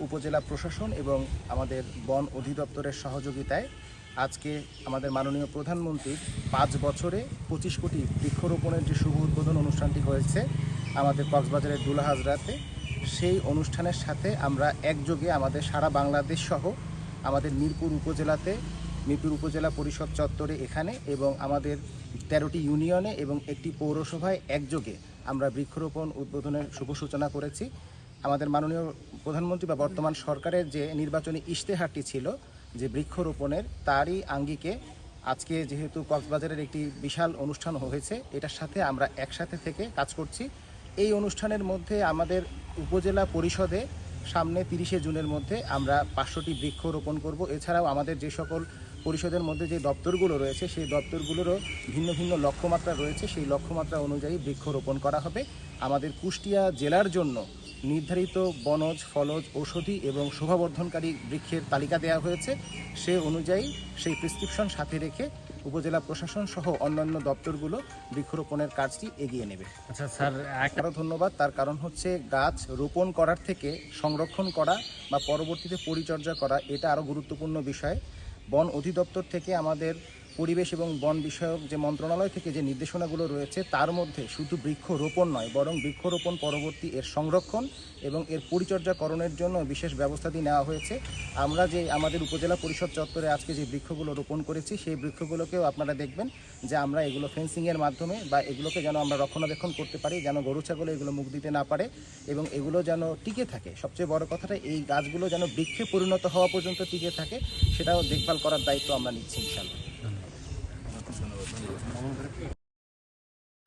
উপজেলা প্রশাসন এবং আমাদের বন অধিদপ্তরের সহযোগিতায় আজকে আমাদের মাননীয় প্রধানমন্ত্রীর 5 বছরে 25 কোটি বৃক্ষরোপণের যে শুভ উদ্বোধন অনুষ্ঠানটি হয়েছে আমাদের কক্সবাজারের ডুলা হাজরাতে, সেই অনুষ্ঠানের সাথে আমরা একযোগে আমাদের সারা বাংলাদেশ সহ আমাদের মিরপুর উপজেলা পরিষদ চত্বরে এখানে এবং আমাদের 13টি ইউনিয়নে এবং একটি পৌরসভায় একযোগে আমরা বৃক্ষরোপণ উদ্বোধনের শুভ সূচনা করেছি। আমাদের মাননীয় প্রধানমন্ত্রী বা বর্তমান সরকারের যে নির্বাচনী ইশতেহারটি ছিল যে বৃক্ষরোপণের, তারই আঙ্গিকে আজকে যেহেতু কক্সবাজারের একটি বিশাল অনুষ্ঠান হয়েছে, এটার সাথে আমরা একসাথে থেকে কাজ করছি। এই অনুষ্ঠানের মধ্যে আমাদের উপজেলা পরিষদে সামনে 30শে জুনের মধ্যে আমরা 500টি বৃক্ষ রোপণ করব। এছাড়াও আমাদের যে সকল পরিষদের মধ্যে যে দপ্তরগুলো রয়েছে সেই দপ্তরগুলোরও ভিন্ন ভিন্ন লক্ষ্যমাত্রা রয়েছে, সেই লক্ষ্যমাত্রা অনুযায়ী বৃক্ষ রোপণ করা হবে। আমাদের কুষ্টিয়া জেলার জন্য নির্ধারিত বনজ, ফলজ, ঔষধি এবং শোভাবর্ধনকারী বৃক্ষের তালিকা দেওয়া হয়েছে। সে অনুযায়ী সেই প্রেসক্রিপশন সাথে রেখে উপজেলা প্রশাসন সহ অন্যান্য দপ্তরগুলো বৃক্ষরোপণের কাজটি এগিয়ে নেবে। আচ্ছা স্যার, আরও ধন্যবাদ। তার কারণ হচ্ছে গাছ রোপণ করার থেকে সংরক্ষণ করা বা পরবর্তীতে পরিচর্যা করা এটা আরও গুরুত্বপূর্ণ বিষয়। বন অধিদপ্তর থেকে আমাদের পরিবেশ এবং বন বিষয়ক যে মন্ত্রণালয় থেকে যে নির্দেশনাগুলো রয়েছে তার মধ্যে শুধু বৃক্ষরোপণ নয়, বরং বৃক্ষরোপণ পরবর্তী এর সংরক্ষণ এবং এর পরিচর্যাকরণের জন্য বিশেষ ব্যবস্থাটি নেওয়া হয়েছে। আমরা যে আমাদের উপজেলা পরিষদ চত্বরে আজকে যে বৃক্ষগুলো রোপণ করেছি সেই বৃক্ষগুলোকেও আপনারা দেখবেন যে আমরা এগুলো ফেন্সিংয়ের মাধ্যমে বা এগুলোকে যেন আমরা রক্ষণাবেক্ষণ করতে পারি, যেন গরু ছাগল এগুলো মুখ দিতে না পারে এবং এগুলো যেন টিকে থাকে। সবচেয়ে বড় কথাটা এই গাছগুলো যেন বৃক্ষে পরিণত হওয়া পর্যন্ত টিকে থাকে, সেটাও দেখভাল করার দায়িত্ব আমরা নিচ্ছি ইনশাআল্লাহ। ধন্যবাদ।